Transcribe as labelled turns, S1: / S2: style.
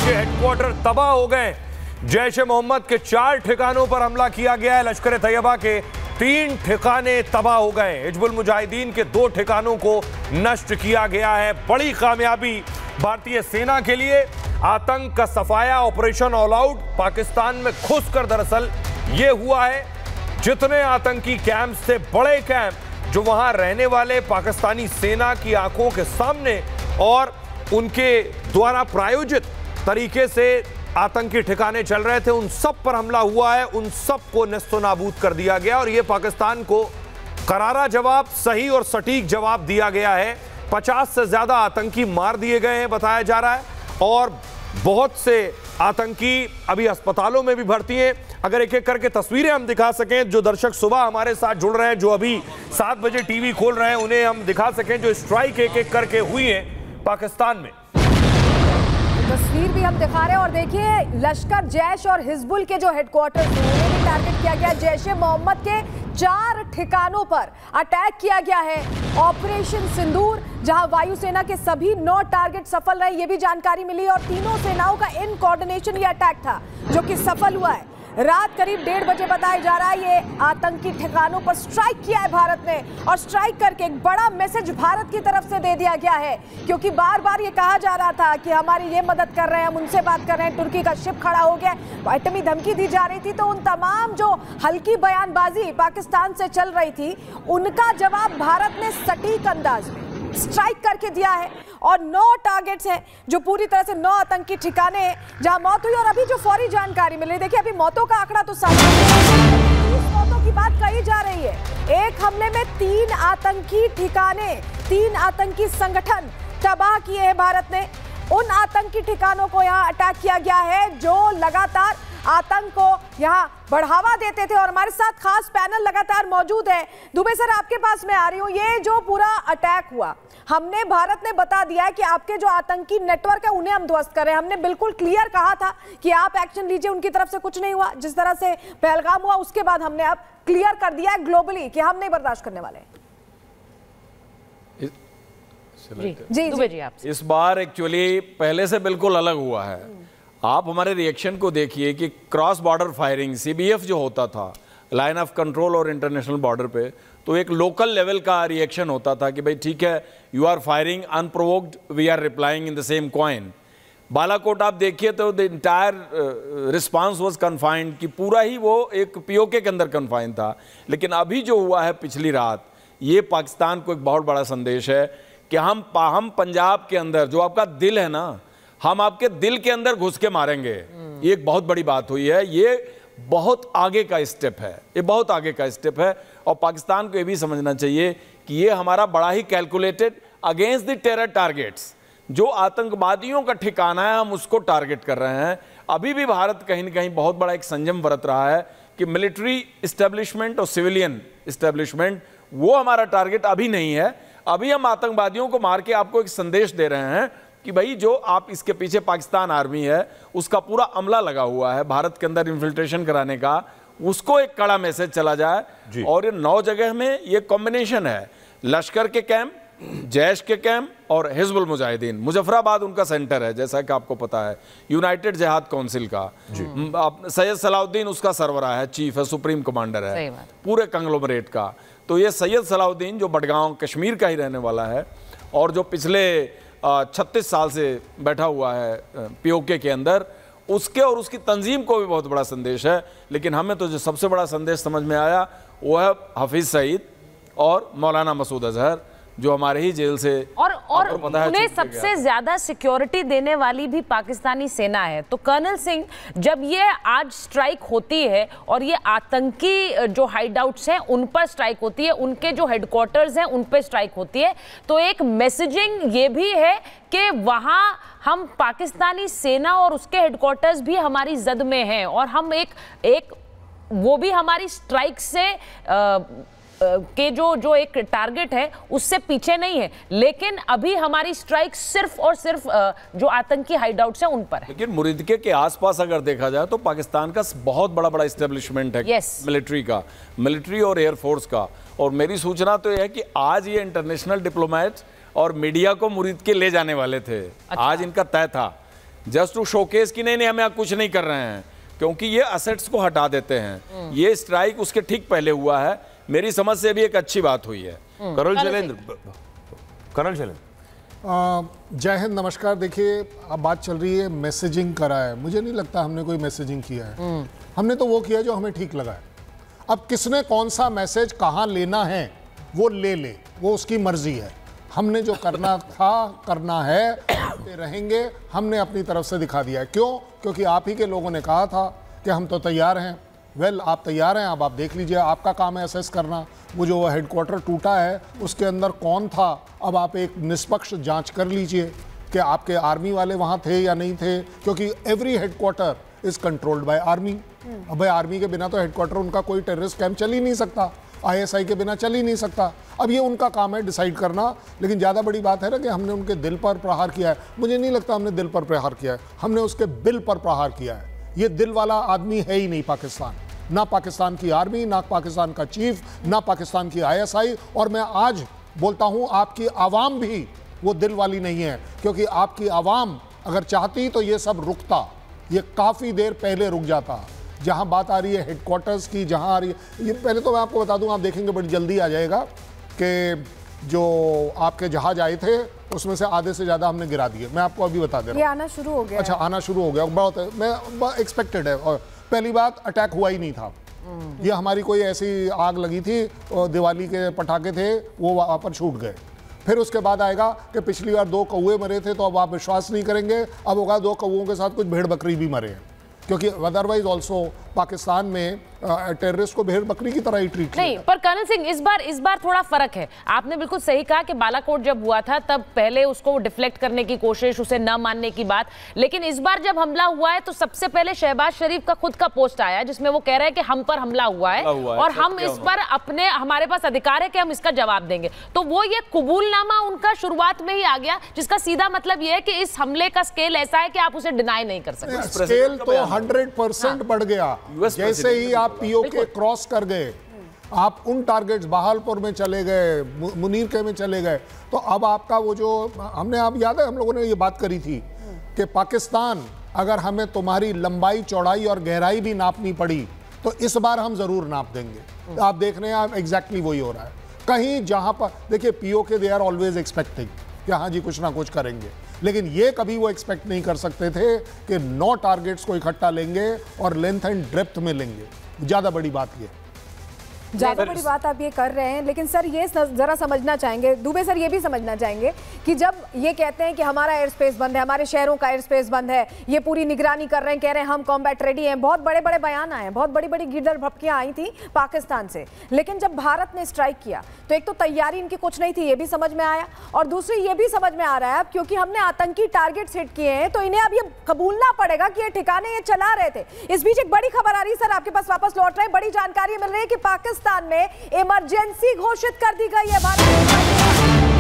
S1: के हेडक्वार्टर तबाह हो गए। जैश ए मोहम्मद के 4 ठिकानों पर हमला किया गया है। लश्कर तैयबा के 3 ठिकाने तबाह हो गए। हिजबुल मुजाहिदीन के 2 ठिकानों को नष्ट किया गया है। बड़ी कामयाबी भारतीय सेना के लिए। आतंक का सफाया, ऑपरेशन ऑल आउट पाकिस्तान में घुसकर दरअसल यह हुआ है। जितने आतंकी कैंप थे, बड़े कैंप जो वहां रहने वाले पाकिस्तानी सेना की आंखों के सामने और उनके द्वारा प्रायोजित तरीके से आतंकी ठिकाने चल रहे थे, उन सब पर हमला हुआ है। उन सब को नेस्तनाबूद कर दिया गया और यह पाकिस्तान को करारा जवाब, सही और सटीक जवाब दिया गया है। 50 से ज्यादा आतंकी मार दिए गए हैं बताया जा रहा है और बहुत से आतंकी अभी अस्पतालों में भी भर्ती हैं। अगर एक एक करके तस्वीरें हम दिखा सकें, जो दर्शक सुबह हमारे साथ जुड़ रहे हैं, जो अभी 7 बजे टीवी खोल रहे हैं, उन्हें हम दिखा सकें जो स्ट्राइक एक एक करके हुई है पाकिस्तान में।
S2: तस्वीर भी हम दिखा रहे हैं और देखिए लश्कर, जैश और हिजबुल के जो हेडक्वार्टर उन्हें भी टारगेट किया गया। जैश ए मोहम्मद के 4 ठिकानों पर अटैक किया गया है। ऑपरेशन सिंदूर, जहां वायुसेना के सभी 9 टारगेट सफल रहे, ये भी जानकारी मिली और तीनों सेनाओं का इन कोऑर्डिनेशन ये अटैक था जो कि सफल हुआ है। रात करीब 1:30 बजे बताया जा रहा है ये आतंकी ठिकानों पर स्ट्राइक किया है भारत ने और स्ट्राइक करके एक बड़ा मैसेज भारत की तरफ से दे दिया गया है, क्योंकि बार बार ये कहा जा रहा था कि हमारी ये मदद कर रहे हैं, हम उनसे बात कर रहे हैं, तुर्की का शिप खड़ा हो गया, एटमी धमकी दी जा रही थी। तो उन तमाम जो हल्की बयानबाजी पाकिस्तान से चल रही थी, उनका जवाब भारत ने सटीक अंदाज में स्ट्राइक करके दिया है और 9 टारगेट्स हैं जो पूरी तरह से 9 आतंकी ठिकाने हैं जहां मौत हुई। और अभी जो फौरी जानकारी मिली, देखिए अभी मौतों का आंकड़ा तो सामने 30 मौतों की बात कही जा रही है। एक हमले में 3 आतंकी ठिकाने, 3 आतंकी संगठन तबाह किए हैं भारत ने। उन आतंकी ठिकानों को यहाँ अटैक किया गया है जो लगातार आतंक को यहाँ बढ़ावा देते थे और हमारे साथ खास पैनल लगातार मौजूद है। दुबे सर, आपके पास मैं आ रही हूँ। ये जो पूरा अटैक हुआ, हमने, भारत ने बता दिया है कि आपके जो आतंकी नेटवर्क है उन्हें हम ध्वस्त कर रहे हैं। हमने बिल्कुल क्लियर कहा था कि आप एक्शन लीजिए, उनकी तरफ से कुछ नहीं हुआ। जिस तरह से पहलगाम हुआ उसके बाद हमने अब क्लियर कर दिया है ग्लोबली कि हम नहीं बर्दाश्त करने वाले।
S3: जी दुबे जी, आप इस बार एक्चुअली पहले से बिल्कुल अलग हुआ है। आप हमारे रिएक्शन को देखिए कि क्रॉस बॉर्डर फायरिंग, सीबीएफ जो होता था लाइन ऑफ कंट्रोल और इंटरनेशनल बॉर्डर पे, तो एक लोकल लेवल का रिएक्शन होता था कि भाई ठीक है, you are firing unprovoked, we are replying in the same coin. Balakot आप देखिए तो the entire response was confined, कि पूरा ही वो एक पीओके के अंदर कन्फाइंड था। लेकिन अभी जो हुआ है पिछली रात, ये पाकिस्तान को एक बहुत बड़ा संदेश है कि हम पंजाब के अंदर, जो आपका दिल है ना, हम आपके दिल के अंदर घुस के मारेंगे। ये एक बहुत बड़ी बात हुई है। ये बहुत आगे का स्टेप है, ये बहुत आगे का स्टेप है। और पाकिस्तान को ये भी समझना चाहिए कि ये हमारा बड़ा ही calculated against the terror targets, जो आतंकवादियों का ठिकाना है, हम उसको टारगेट कर रहे हैं। अभी भी भारत कहीं ना कहीं बहुत बड़ा एक संयम बरत रहा है कि मिलिट्री इस्टेब्लिशमेंट और सिविलियन इस्टेब्लिशमेंट, वो हमारा टारगेट अभी नहीं है। अभी हम आतंकवादियों को मार के आपको एक संदेश दे रहे हैं कि भाई जो आप इसके पीछे पाकिस्तान आर्मी है, उसका पूरा अमला लगा हुआ है भारत के अंदर इन्फिल्ट्रेशन कराने का, उसको एक कड़ा मैसेज चला जाए। और ये 9 जगह में ये कॉम्बिनेशन है, लश्कर के कैंप, जैश के कैंप और हिजबुल मुजाहिदीन। मुजफ्फराबाद उनका सेंटर है, जैसा कि आपको पता है, यूनाइटेड जिहाद काउंसिल का। सैयद सलाउद्दीन उसका सरबराह है, चीफ है, सुप्रीम कमांडर है पूरे कंग्लोमरेट का। तो ये सैयद सलाउद्दीन जो बडगांव कश्मीर का ही रहने वाला है और जो पिछले 36 साल से बैठा हुआ है पीओके के अंदर, उसके और उसकी तंजीम को भी बहुत बड़ा संदेश है। लेकिन हमें तो जो सबसे बड़ा संदेश समझ में आया वो है हफीज सईद और मौलाना मसूद अजहर, जो हमारे ही जेल से और
S4: उन्हें सबसे ज्यादा सिक्योरिटी देने वाली भी पाकिस्तानी सेना है। तो कर्नल सिंह, जब ये आज स्ट्राइक होती है और ये आतंकी जो हाइडआउट्स हैं उन पर स्ट्राइक होती है, उनके जो हेडक्वार्टर्स हैं उन पर स्ट्राइक होती है, तो एक मैसेजिंग ये भी है कि वहाँ हम पाकिस्तानी सेना और उसके हेडक्वार्टर्स भी हमारी जद में हैं और हम एक वो भी हमारी स्ट्राइक से के जो एक टारगेट है उससे पीछे नहीं है। लेकिन अभी हमारी स्ट्राइक सिर्फ और सिर्फ जो आतंकी हाइडआउट्स हैं उन पर है।
S3: लेकिन मुरिदके के आसपास अगर देखा जाए तो पाकिस्तान का बहुत बड़ा इस्टेब्लिशमेंट है मिलिट्री का, मिलिट्री और एयरफोर्स का। और मेरी सूचना तो यह है कि आज ये इंटरनेशनल डिप्लोमेट और मीडिया को मुरिदके ले जाने वाले थे। आज इनका तय था जस्ट टू शोकेस कि नहीं हमें कुछ नहीं कर रहे हैं, क्योंकि ये असेट्स को हटा देते हैं। ये स्ट्राइक उसके ठीक पहले हुआ है, मेरी समझ से भी एक अच्छी बात हुई है।
S1: कर्नल शैलेंद्र,
S5: जय हिंद, नमस्कार। देखिए, अब बात चल रही है मैसेजिंग करा है, मुझे नहीं लगता हमने कोई मैसेजिंग किया है। हमने तो वो किया जो हमें ठीक लगा है। अब किसने कौन सा मैसेज कहाँ लेना है वो ले, वो उसकी मर्जी है। हमने जो करना था करना है रहेंगे, हमने अपनी तरफ से दिखा दिया है। क्यों? क्योंकि आप ही के लोगों ने कहा था कि हम तो तैयार हैं। वेल, आप तैयार हैं, अब आप देख लीजिए, आपका काम है असेस करना। वो जो हेडक्वार्टर टूटा है उसके अंदर कौन था, अब आप एक निष्पक्ष जांच कर लीजिए कि आपके आर्मी वाले वहाँ थे या नहीं थे, क्योंकि every headquarter is controlled by army. अब भाई आर्मी के बिना तो हेडक्वार्टर उनका कोई टेररिस्ट कैंप चल ही नहीं सकता, ISI के बिना चल ही नहीं सकता। अब ये उनका काम है डिसाइड करना, लेकिन ज़्यादा बड़ी बात है ना कि हमने उनके दिल पर प्रहार किया है। मुझे नहीं लगता हमने दिल पर प्रहार किया है, हमने उसके बिल पर प्रहार किया है। ये दिल वाला आदमी है ही नहीं पाकिस्तान, ना पाकिस्तान की आर्मी, ना पाकिस्तान का चीफ, ना पाकिस्तान की ISI। और मैं आज बोलता हूँ आपकी आवाम भी वो दिल वाली नहीं है, क्योंकि आपकी आवाम अगर चाहती तो ये सब रुकता, ये काफ़ी देर पहले रुक जाता। जहाँ बात आ रही है हेडक्वार्टर्स की, जहाँ आ रही है, ये पहले तो मैं आपको बता दूँ, आप देखेंगे बड़ी जल्दी आ जाएगा कि जो आपके जहाज आए थे उसमें से आधे से ज़्यादा हमने गिरा दिए। मैं आपको अभी बता दे रहा हूँ,
S2: ये आना शुरू हो गया।
S5: अच्छा, आना शुरू हो गया, बहुत है, मैं एक्सपेक्टेड है। और पहली बात, अटैक हुआ ही नहीं था। ये हमारी कोई ऐसी आग लगी थी और दिवाली के पटाखे थे वो वहाँ पर छूट गए। फिर उसके बाद आएगा कि पिछली बार 2 कौवे मरे थे, तो अब आप विश्वास नहीं करेंगे, अब होगा 2 कौवों के साथ कुछ भेड़ बकरी भी मरे हैं, क्योंकि अदरवाइज ऑल्सो पाकिस्तान में टेररिस्ट को भेड़ बकरी की तरह ही ट्रीट
S4: नहीं। पर कर्नल सिंह, इस बार थोड़ा फर्क है। आपने बिल्कुल सही कहा कि बालाकोट जब हुआ था तब पहले उसको डिफ्लेक्ट करने की कोशिश, उसे न मानने की बात, लेकिन इस बार जब हमला हुआ है तो सबसे पहले शहबाज शरीफ का खुद का पोस्ट आया जिसमें वो कह रहे हैं कि हम पर हमला हुआ है और हम इस पर हमारे पास अधिकार है कि हम इसका जवाब देंगे। तो वो ये कबूलनामा उनका शुरुआत में ही आ गया, जिसका सीधा मतलब ये है कि इस हमले का स्केल ऐसा है कि आप उसे डिनाई नहीं कर सकते।
S5: स्केल तो 100% बढ़ गया। जैसे ही आप POK क्रॉस कर गए, आप उन टारगेट्स बहालपुर में चले गए, मुनीर के में चले गए, तो अब आपका वो जो हमने, आप याद है हम लोगों ने ये बात करी थी कि पाकिस्तान अगर हमें तुम्हारी लंबाई, चौड़ाई और गहराई भी नापनी पड़ी तो इस बार हम जरूर नाप देंगे। आप देख रहे हैं, आप एग्जैक्टली वही हो रहा है। कहीं जहां पर देखिए POK they are always expecting कि हाँ जी कुछ ना कुछ करेंगे, लेकिन ये कभी वो एक्सपेक्ट नहीं कर सकते थे कि 9 टारगेट्स को इकट्ठा लेंगे और लेंथ एंड डेप्थ में लेंगे। ज़्यादा बड़ी बात ये,
S2: ज़्यादा बड़ी बात आप ये कर रहे हैं। लेकिन सर ये ज़रा समझना चाहेंगे, दुबे सर ये भी समझना चाहेंगे कि जब ये कहते हैं कि हमारा एयर स्पेस बंद है, हमारे शहरों का एयर स्पेस बंद है, ये पूरी निगरानी कर रहे हैं, कह रहे हैं हम कॉम्बैट रेडी हैं, बहुत बड़े बड़े बयान आए हैं, बहुत बड़ी बड़ी गिरदर भपकियाँ आई थी पाकिस्तान से। लेकिन जब भारत ने स्ट्राइक किया तो एक तो तैयारी इनकी कुछ नहीं थी, ये भी समझ में आया, और दूसरी ये भी समझ में आ रहा है अब क्योंकि हमने आतंकी टारगेट्स हिट किए हैं तो इन्हें अब ये कबूलना पड़ेगा कि ये ठिकाने ये चला रहे थे। इस बीच एक बड़ी खबर आ रही है सर, आपके पास वापस लौट रहे हैं, बड़ी जानकारी मिल रही है कि पाकिस्तान में इमरजेंसी घोषित कर दी गई है। भारत